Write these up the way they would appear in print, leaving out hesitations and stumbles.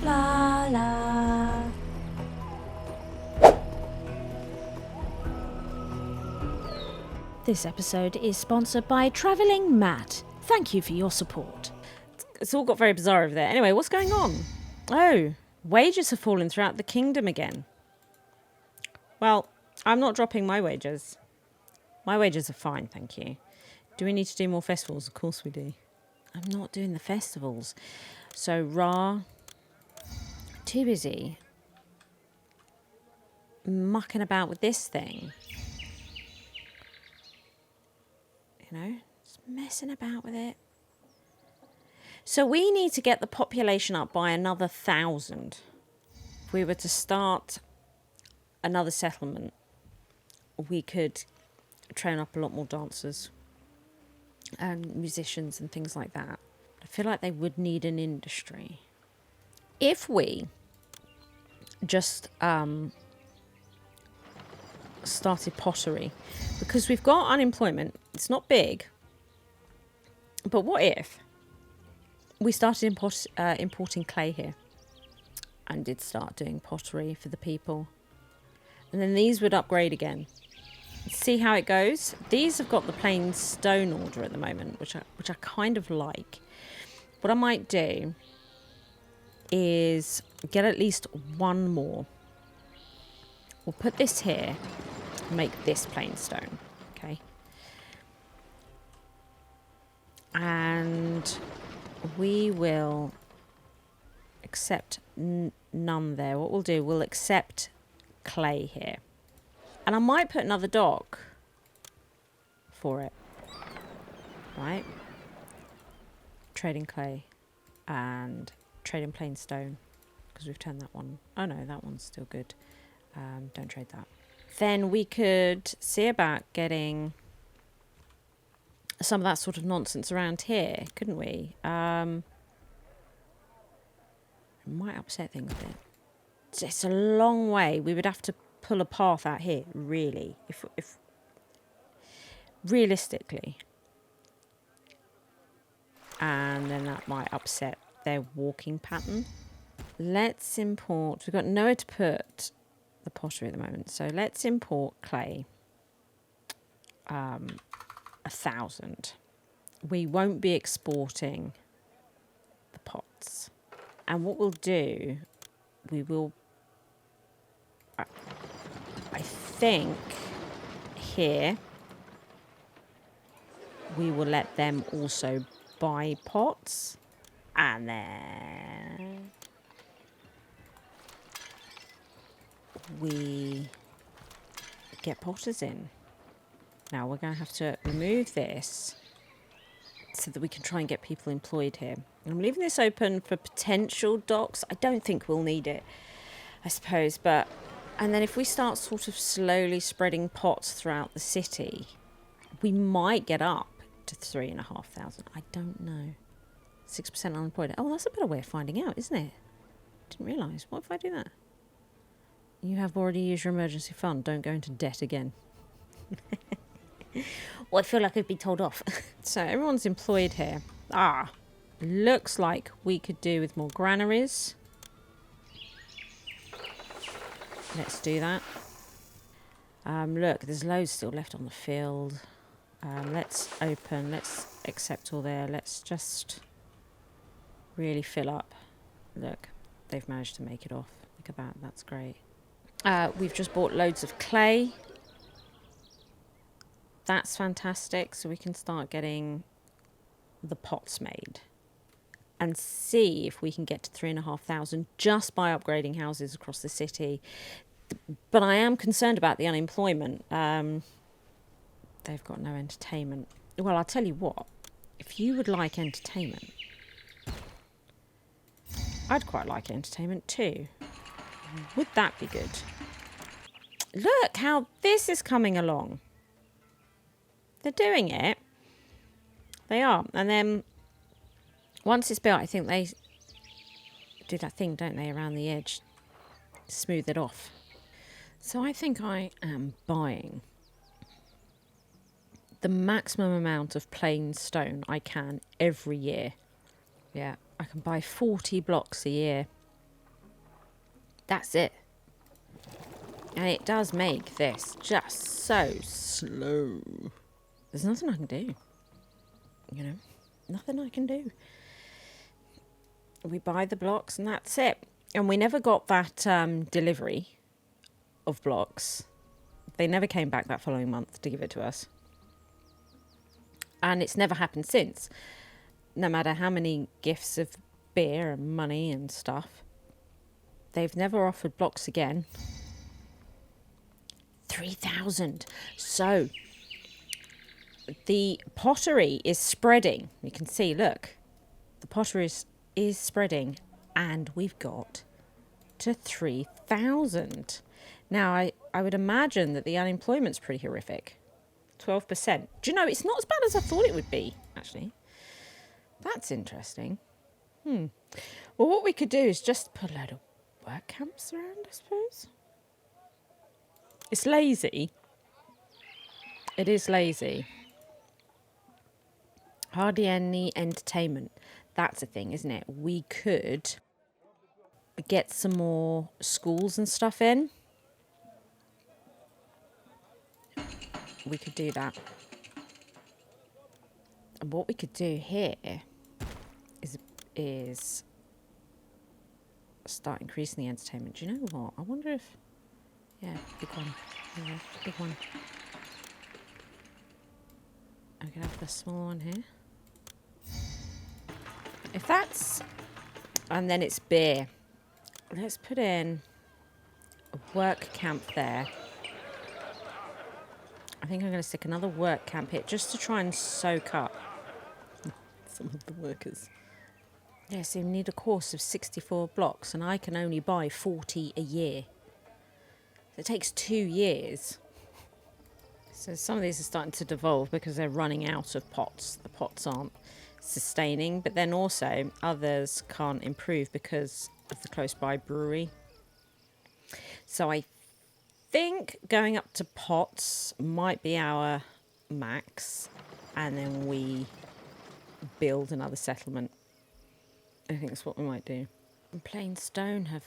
Blarla. This episode is sponsored by Travelling Matt. Thank you for your support. It's all got very bizarre over there. Anyway, what's going on? Oh, wages have fallen throughout the kingdom again. Well, I'm not dropping my wages. My wages are fine, thank you. Do we need to do more festivals? Of course we do. I'm not doing the festivals. So, too busy mucking about with this thing. You know, just messing about with it. So we need to get the population up by another 1,000. If we were to start another settlement, we could train up a lot more dancers and musicians and things like that. I feel like they would need an industry. If we just started pottery, because we've got unemployment, it's not big, but what if we started importing clay here and did start doing pottery for the people, and then these would upgrade again. See how it goes. These have got the plain stone order at the moment, which I kind of like. What I might do is get at least one more. We'll put this here and make this plain stone, okay? And we will accept none there. What we'll do, we'll accept clay here. And I might put another dock for it, right? Trading clay and trading plain stone, because we've turned that one. Oh no, that one's still good. Don't trade that. Then we could see about getting some of that sort of nonsense around here, couldn't we? It might upset things a bit. It's a long way. We would have to pull a path out here, really, if realistically, and then that might upset their walking pattern. Let's import. We've got nowhere to put the pottery at the moment, so let's import clay. 1,000. We won't be exporting the pots, and what we'll do, we will. I think here we will let them also buy pots, and then we get potters in. Now we're going to have to remove this so that we can try and get people employed here. I'm leaving this open for potential docks. I don't think we'll need it, I suppose, but and then if we start sort of slowly spreading pots throughout the city, we might get up to 3,500. I don't know. 6% unemployed. Oh, that's a better way of finding out, isn't it? Didn't realise. What if I do that? You have already used your emergency fund. Don't go into debt again. Well, I feel like I'd be told off. So everyone's employed here. Looks like we could do with more granaries. Let's do that. Look, there's loads still left on the field. Let's accept all there. Let's just really fill up. Look, they've managed to make it off. Look at that, that's great. We've just bought loads of clay. That's fantastic. So we can start getting the pots made and see if we can get to 3,500 just by upgrading houses across the city. But I am concerned about the unemployment. They've got no entertainment. Well, I'll tell you what. If you would like entertainment, I'd quite like entertainment too. Would that be good? Look how this is coming along. They're doing it. They are. And then once it's built, I think they do that thing, don't they, around the edge. Smooth it off. So I think I am buying the maximum amount of plain stone I can every year. Yeah, I can buy 40 blocks a year. That's it. And it does make this just so slow. There's nothing I can do. You know, nothing I can do. We buy the blocks and that's it. And we never got that delivery of blocks. They never came back that following month to give it to us. And it's never happened since. No matter how many gifts of beer and money and stuff, they've never offered blocks again. 3,000. So the pottery is spreading. You can see, look, the pottery is spreading, and we've got to 3,000. Now, I would imagine that the unemployment's pretty horrific. 12%. Do you know, it's not as bad as I thought it would be, actually. That's interesting. Well, what we could do is just put a load of work camps around, I suppose. It's lazy. It is lazy. Hardly any entertainment. That's a thing, isn't it? We could get some more schools and stuff in. We could do that. And what we could do here is start increasing the entertainment. Do you know what? I wonder if... Yeah, big one. Yeah, big one. I could have the small one here. If that's... And then it's beer. Let's put in a work camp there. I think I'm going to stick another work camp here just to try and soak up some of the workers. Yes, you need a course of 64 blocks, and I can only buy 40 a year. So it takes 2 years. So some of these are starting to devolve because they're running out of pots. The pots aren't sustaining, but then also others can't improve because of the close by brewery. So I think going up to pots might be our max, and then we build another settlement. I think that's what we might do. And plain stone have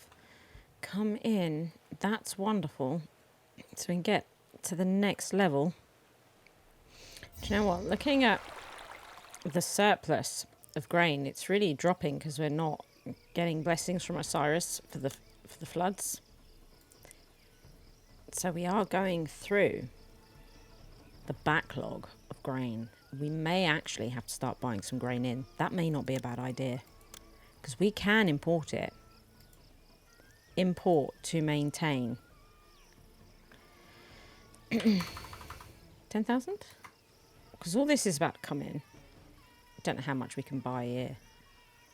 come in. That's wonderful. So we can get to the next level. Do you know what? Looking at the surplus of grain, it's really dropping because we're not getting blessings from Osiris for the floods. So we are going through the backlog of grain. We may actually have to start buying some grain in. That may not be a bad idea because we can import it. Import to maintain. 10,000? Because all this is about to come in. I don't know how much we can buy here.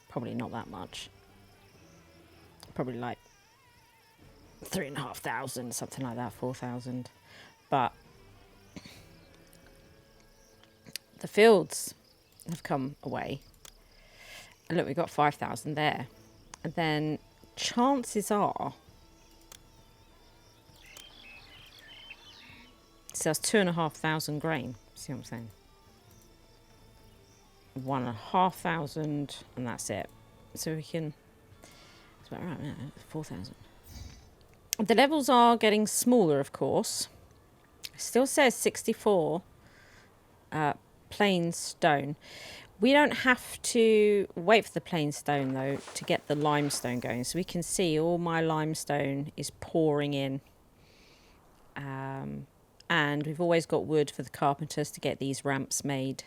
Probably not that much. Probably like 3,500, something like that, 4,000. But the fields have come away. And look, we've got 5,000 there. And then chances are... So that's 2,500 grain. See what I'm saying? 1,500, and that's it. So we can... It's about right now, 4,000. The levels are getting smaller, of course. It still says 64 plain stone. We don't have to wait for the plain stone, though, to get the limestone going. So we can see all my limestone is pouring in. And we've always got wood for the carpenters to get these ramps made.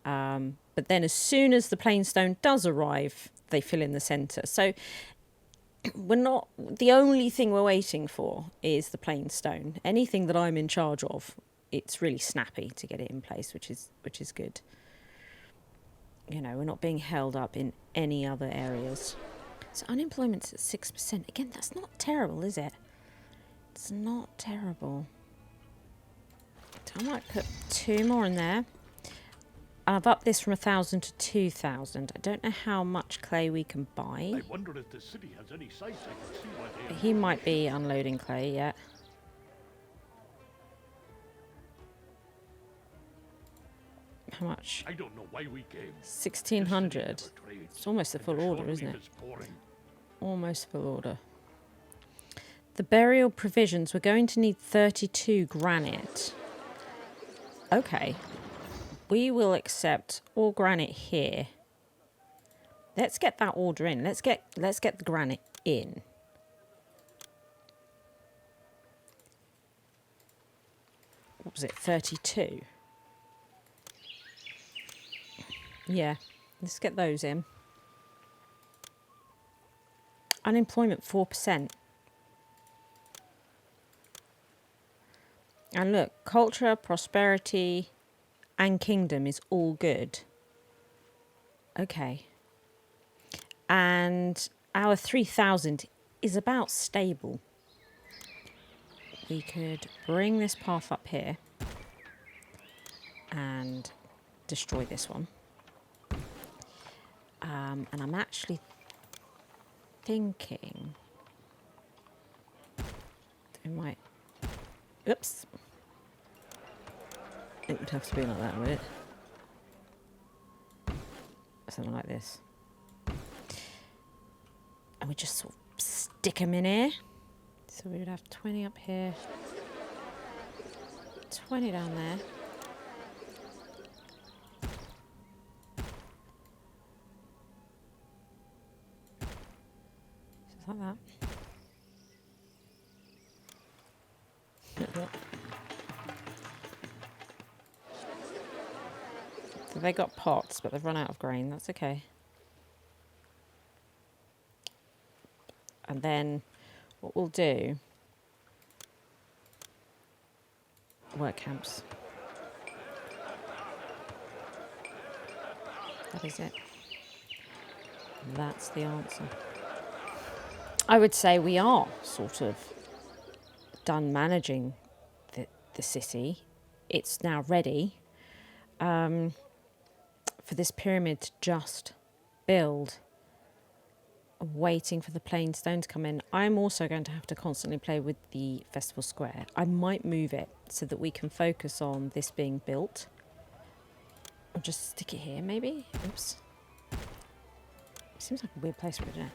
But then as soon as the plain stone does arrive, they fill in the centre. So we're not... The only thing we're waiting for is the plain stone. Anything that I'm in charge of, it's really snappy to get it in place, which is good. You know, we're not being held up in any other areas. So unemployment's at 6%. Again, that's not terrible, is it? It's not terrible. So I might put 2 more in there. I've upped this from 1,000 to 2,000. I don't know how much clay we can buy. I wonder if the city has any sites I can see what they He might be unloading clay yet. How much? I don't know why we came. 1,600. It's almost a full order, isn't it? Almost full order. The burial provisions, we're going to need 32 granite. Okay. We will accept all granite here. Let's get that order in. Let's get the granite in. What was it? 32. Yeah, let's get those in. Unemployment 4%. And look, culture, prosperity, and kingdom is all good. Okay. And our 3,000 is about stable. We could bring this path up here and destroy this one. And I'm actually thinking we might... Oops. It would have to be like that, would it? Something like this. And we just sort of stick them in here. So we would have 20 up here. 20 down there. Just like that. So they got pots, but they've run out of grain. That's okay. And then what we'll do... Work camps. That is it. That's the answer. I would say we are sort of done managing the city. It's now ready for this pyramid to just build, waiting for the plain stone to come in. I'm also going to have to constantly play with the festival square. I might move it so that we can focus on this being built. Or just stick it here, maybe? Oops. Seems like a weird place for it, doesn't it?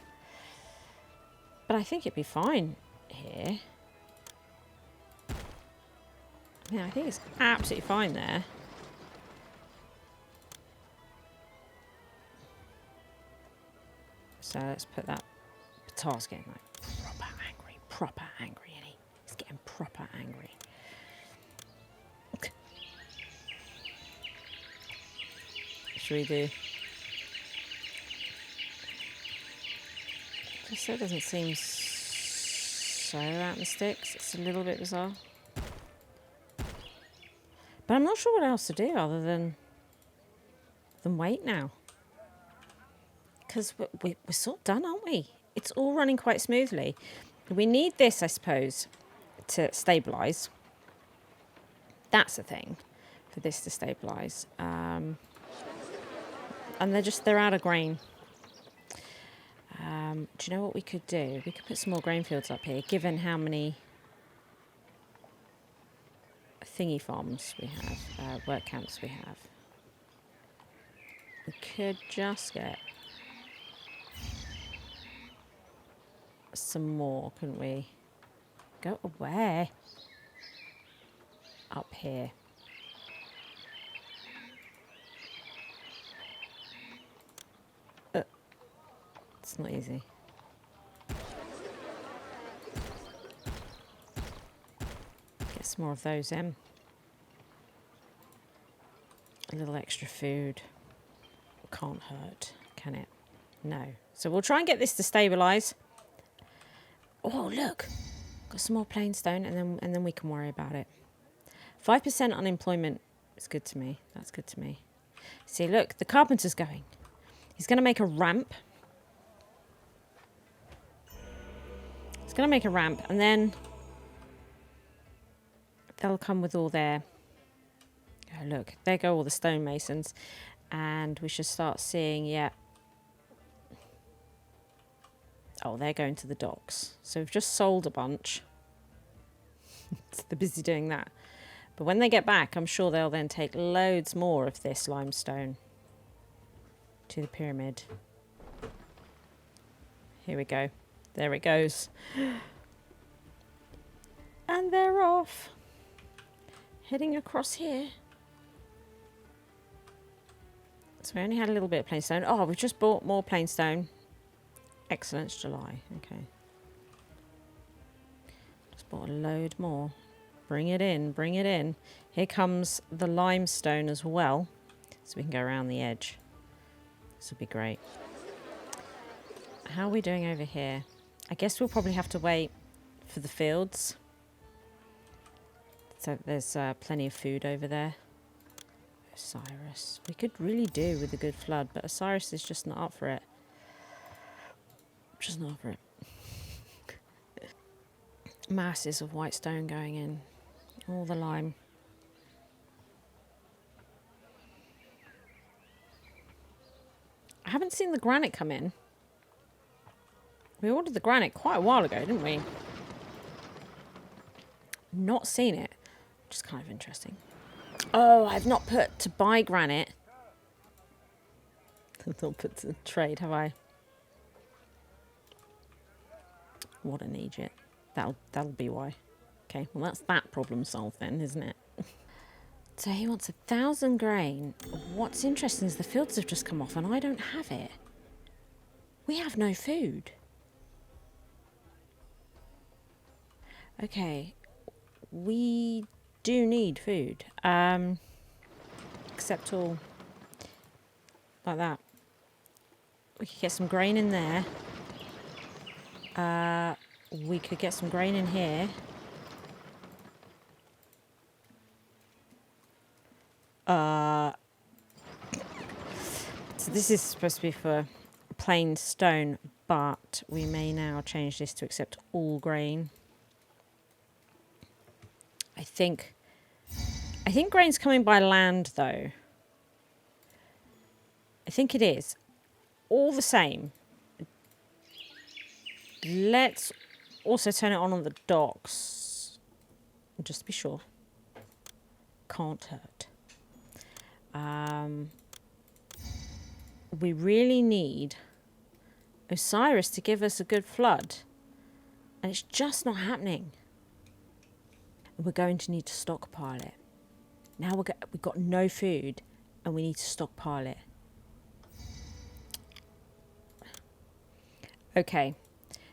But I think it'd be fine here. Yeah, I think it's absolutely fine there. So let's put that. Patar's getting like proper angry, isn't he? He's getting proper angry. Should we do? Just so it doesn't seem so out in the sticks. It's a little bit bizarre. But I'm not sure what else to do other than wait now. Because we're sort of done, aren't we? It's all running quite smoothly. We need this, I suppose, to stabilise. That's the thing, for this to stabilise. And they're out of grain. Do you know what we could do? We could put some more grain fields up here, given how many thingy farms we have, work camps we have. We could just get some more, couldn't we? Go away. Up here. It's not easy. Get some more of those in. A little extra food. Can't hurt, can it? No. So we'll try and get this to stabilise. Oh, look. Got some more plain stone and then we can worry about it. 5% unemployment is good to me. That's good to me. See, look, the carpenter's going. He's going to make a ramp. He's going to make a ramp and then they'll come with all their... Oh, look, there go all the stonemasons. And we should start seeing, yeah. Oh, they're going to the docks. So we've just sold a bunch. They're busy doing that. But when they get back, I'm sure they'll then take loads more of this limestone to the pyramid. Here we go. There it goes. And they're off. Heading across here. So we only had a little bit of plain stone. Oh, we've just bought more plain stone. Excellent, it's July. Okay. Just bought a load more. Bring it in, bring it in. Here comes the limestone as well. So we can go around the edge. This will be great. How are we doing over here? I guess we'll probably have to wait for the fields. So there's plenty of food over there. Osiris. We could really do with a good flood, but Osiris is just not up for it. Just not up for it. Masses of white stone going in. All the lime. I haven't seen the granite come in. We ordered the granite quite a while ago, didn't we? Not seen it. Which is kind of interesting. Oh, I've not put to buy granite. I've not put to trade, have I? What an idiot. That'll be why. Okay, well that's that problem solved then, isn't it? So he wants 1,000 grain. What's interesting is the fields have just come off and I don't have it. We have no food. Okay. We do need food. Except all like that. We could get some grain in there. We could get some grain in here. So this is supposed to be for plain stone, but we may now change this to accept all grain. I think grain's coming by land though. I think it is. All the same, let's also turn it on the docks. Just to be sure. Can't hurt. We really need Osiris to give us a good flood. And it's just not happening. We're going to need to stockpile it. Now we've got no food and we need to stockpile it. Okay,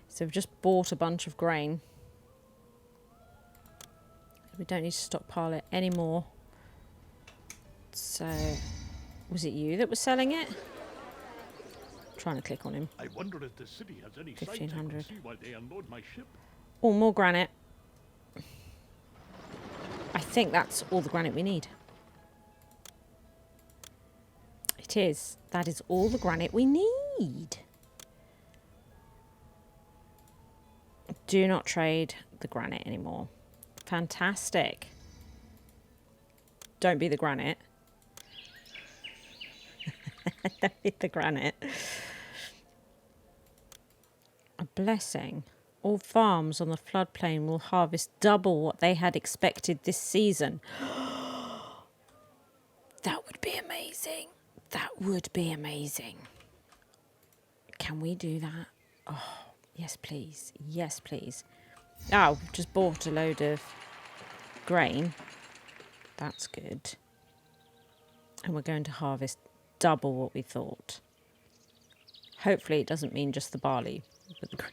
so we've just bought a bunch of grain. We don't need to stockpile it anymore. So, was it you that was selling it? Trying to click on him. I wonder if the city has any sights I can 1,500. see while they unload my ship. Oh, more granite. I think that's all the granite we need. It is. That is all the granite we need. Do not trade the granite anymore. Fantastic. Don't be the granite. Don't be the granite. A blessing. All farms on the floodplain will harvest double what they had expected this season. That would be amazing. That would be amazing. Can we do that? Oh, yes, please. Yes, please. Oh, we've just bought a load of grain. That's good. And we're going to harvest double what we thought. Hopefully it doesn't mean just the barley, but the grain.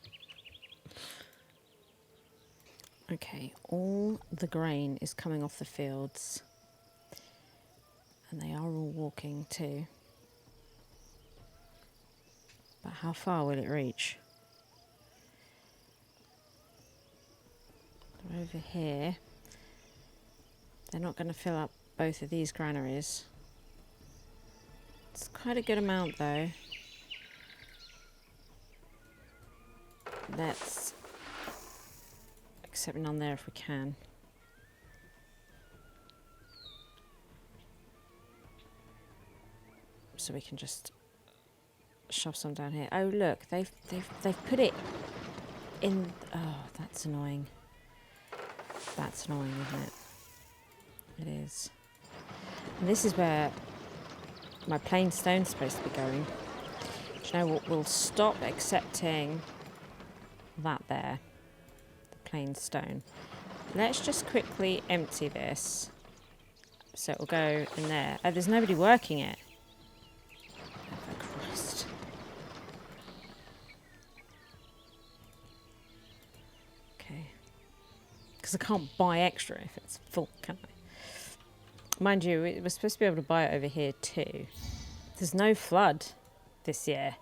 Okay, all the grain is coming off the fields. And they are all walking too. But how far will it reach? They're over here. They're not going to fill up both of these granaries. It's quite a good amount though. Let's accept none there if we can. So we can just shove some down here. Oh look, they've put it in. Oh, that's annoying. That's annoying, isn't it? It is. And this is where my plain stone's supposed to be going. Do you know what? We'll stop accepting that there. The plain stone. Let's just quickly empty this. So it'll go in there. Oh, there's nobody working it. Oh, for Christ. Okay. Because I can't buy extra if it's full, can I? Mind you, we're supposed to be able to buy it over here too. There's no flood this year.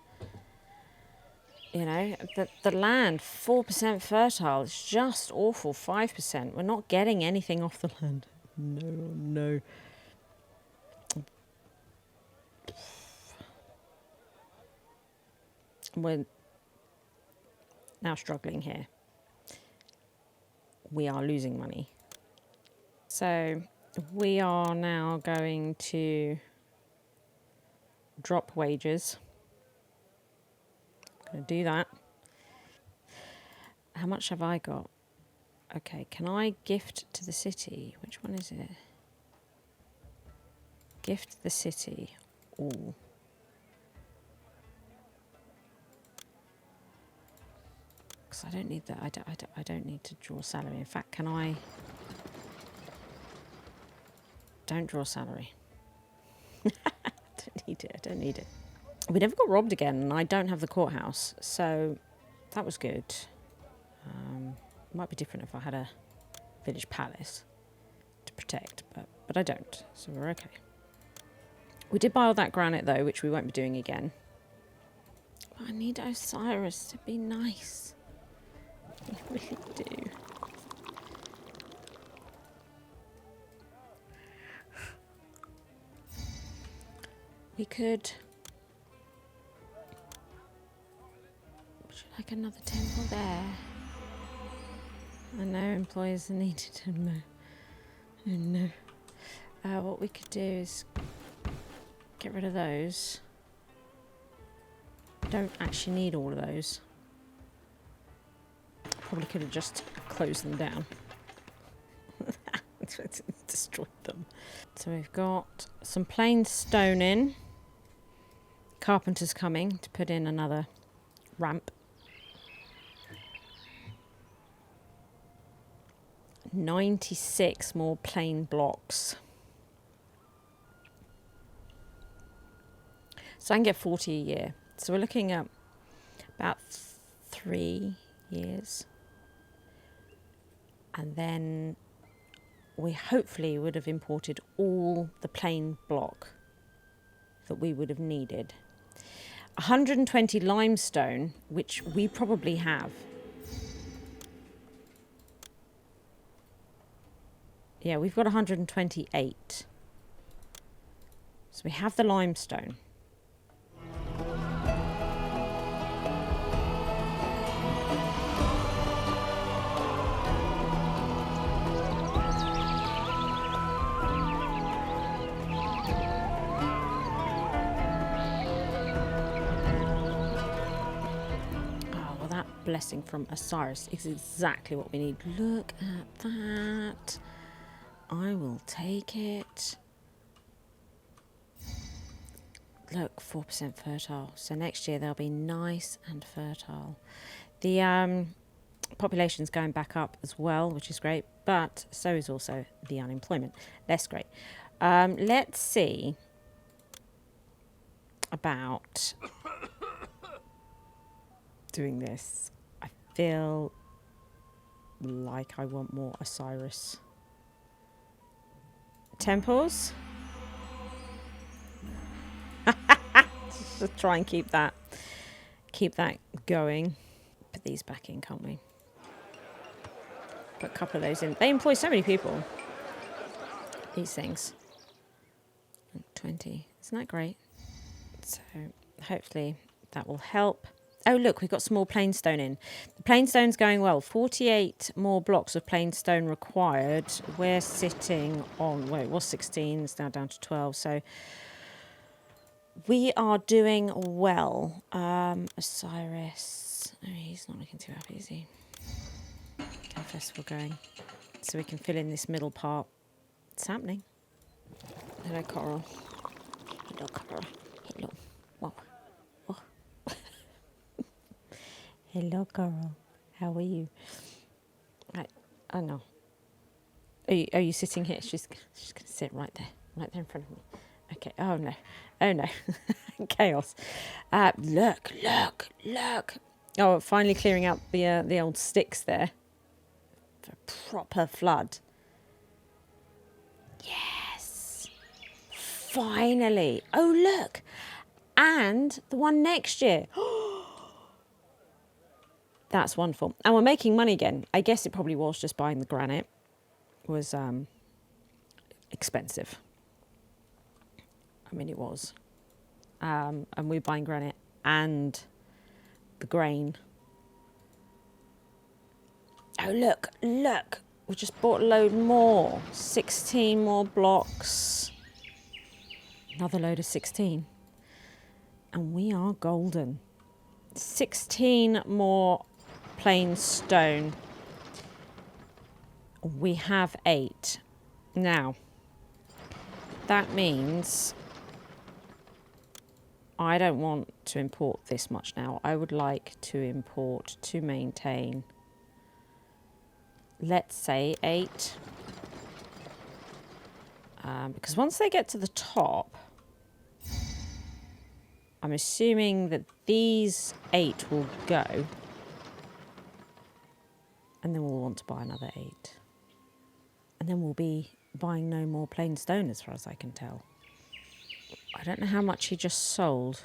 You know, the land, 4% fertile. It's just awful, 5%. We're not getting anything off the land. No. We're now struggling here. We are losing money. So we are now going to drop wages. I'm going to do that. How much have I got? Okay, can I gift to the city? Which one is it? Gift the city. Ooh. Because I don't need that. I don't need to draw salary. In fact, can I? Don't draw salary. I don't need it. We never got robbed again, and I don't have the courthouse, so that was good. Might be different if I had a village palace to protect, but I don't, so we're okay. We did buy all that granite though, which we won't be doing again. But I need Osiris to be nice. I really do. We could... Would you like another temple there? I know employers are needed. Oh no. What we could do is get rid of those. Don't actually need all of those. Probably could have just closed them down. Destroyed them. So we've got some plain stone in. Carpenter's coming to put in another ramp. 96 more plain blocks. So I can get 40 a year. So we're looking at about 3 years. And then we hopefully would have imported all the plain block that we would have needed. 120 limestone, which we probably have. Yeah, we've got 128. So we have the limestone. Oh, well, that blessing from Osiris is exactly what we need. Look at that. I will take it. Look, 4% fertile. So next year they'll be nice and fertile. The population's going back up as well, which is great. But so is also the unemployment. Less great. Let's see about doing this. I feel like I want more Osiris. Temples. Just try and keep that going. Put these back in, can't we? Put a couple of those in. They employ so many people. These things. 20. Isn't that great? So hopefully that will help. Oh, look, we've got some more plain stone in. The plain stone's going well. 48 more blocks of plain stone required. We're sitting on, well, it was 16, it's now down to 12. So we are doing well. Osiris. Oh, he's not looking too happy, is he? Get a festival going. So we can fill in this middle part. It's happening. Hello, Coral. Hello, Coral. Hello. Whoa. Whoa. Hello, Coral. How are you? Right. Oh, no. Are you sitting here? She's going to sit right there in front of me. Okay. Oh no. Chaos. Look. Oh, finally clearing out the old sticks there. For proper flood. Yes. Finally. Oh, look. And the one next year. That's wonderful. And we're making money again. I guess it probably was just buying the granite. It was expensive. I mean, it was. And we're buying granite and the grain. Oh, look. We just bought a load more. 16 more blocks. Another load of 16. And we are golden. 16 more plain stone. We have 8. Now, that means I don't want to import this much now. I would like to import to maintain, let's say 8. Because once they get to the top, I'm assuming that these 8 will go. And then we'll want to buy another 8. And then we'll be buying no more plain stone as far as I can tell. I don't know how much he just sold.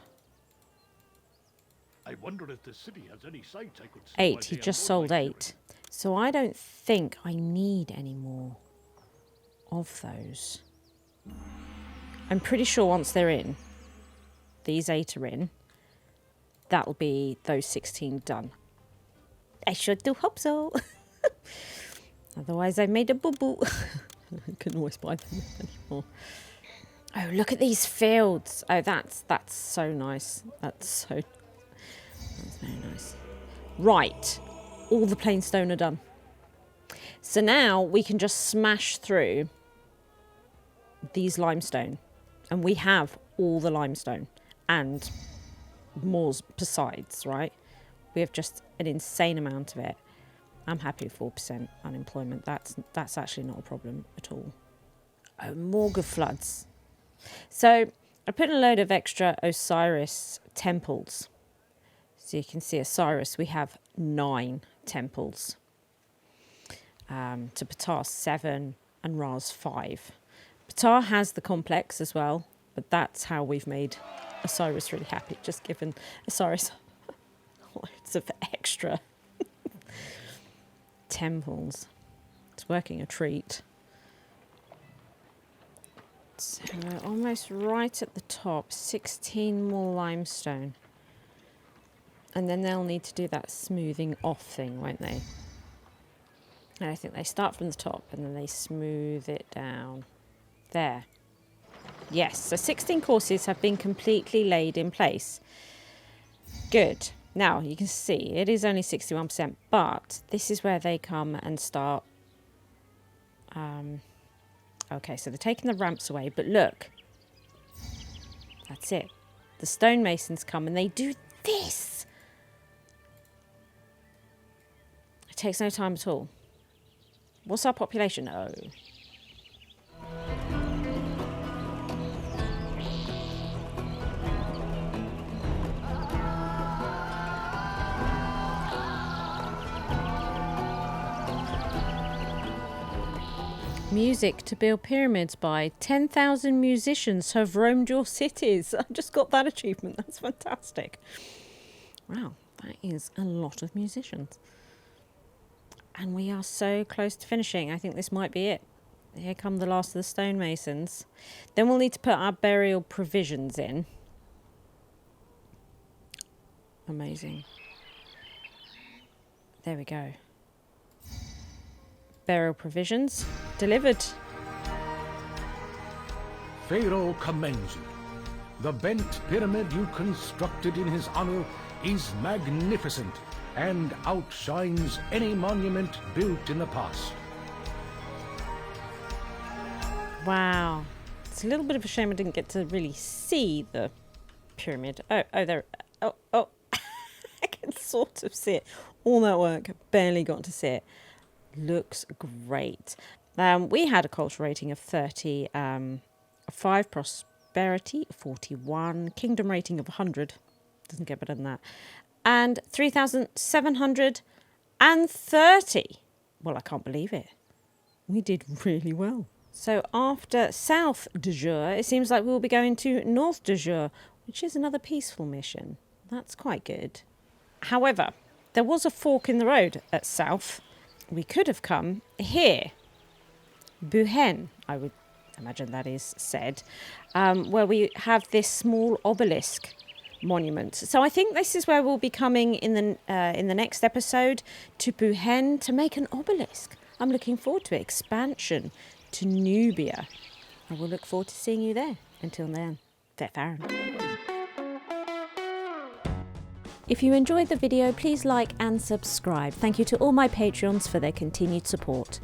I wonder if the city has any sites I could see. 8. He just sold 8. So I don't think I need any more of those. I'm pretty sure once they're in, these 8 are in, that'll be those 16 done. I sure do hope so. Otherwise I've made a boo-boo. I can always buy them anymore. Oh, look at these fields. Oh, that's so nice. That's very nice. Right. All the plain stone are done. So now we can just smash through these limestone. And we have all the limestone and more besides, right? We have just an insane amount of it. I'm happy with 4% unemployment. That's actually not a problem at all. Oh, Morga floods. So I put in a load of extra Osiris temples. So you can see Osiris, we have 9 temples. To Ptah 7 and Ra's 5. Ptah has the complex as well, but that's how we've made Osiris really happy. Just given Osiris loads of extra temples. It's working a treat. So we're almost right at the top. 16 more limestone. And then they'll need to do that smoothing off thing, won't they? And I think they start from the top and then they smooth it down. There. Yes, so 16 courses have been completely laid in place. Good. Now, you can see it is only 61%, but this is where they come and start. Okay, so they're taking the ramps away, but look. That's it. The stonemasons come and they do this. It takes no time at all. What's our population? Oh. Music to build pyramids by 10,000 musicians have roamed your cities. I just got that achievement. That's fantastic. Wow, that is a lot of musicians. And we are so close to finishing. I think this might be it. Here come the last of the stonemasons. Then we'll need to put our burial provisions in. Amazing. There we go. Burial provisions delivered. Pharaoh commends you. The bent pyramid you constructed in his honor is magnificent and outshines any monument built in the past. Wow. It's a little bit of a shame I didn't get to really see the pyramid. Oh, there. Oh. I can sort of see it. All that work, barely got to see it. Looks great. We had a culture rating of 30, 5 prosperity, 41, kingdom rating of 100, doesn't get better than that, and 3,730. Well, I can't believe it. We did really well. So after South Dahshur, it seems like we'll be going to North Dahshur, which is another peaceful mission. That's quite good. However, there was a fork in the road at South. We could have come here. Buhen, I would imagine that is said, where we have this small obelisk monument. So I think this is where we'll be coming in the next episode to Buhen to make an obelisk. I'm looking forward to it. Expansion to Nubia. I will look forward to seeing you there. Until then, Pharaoh. If you enjoyed the video, please like and subscribe. Thank you to all my Patreons for their continued support.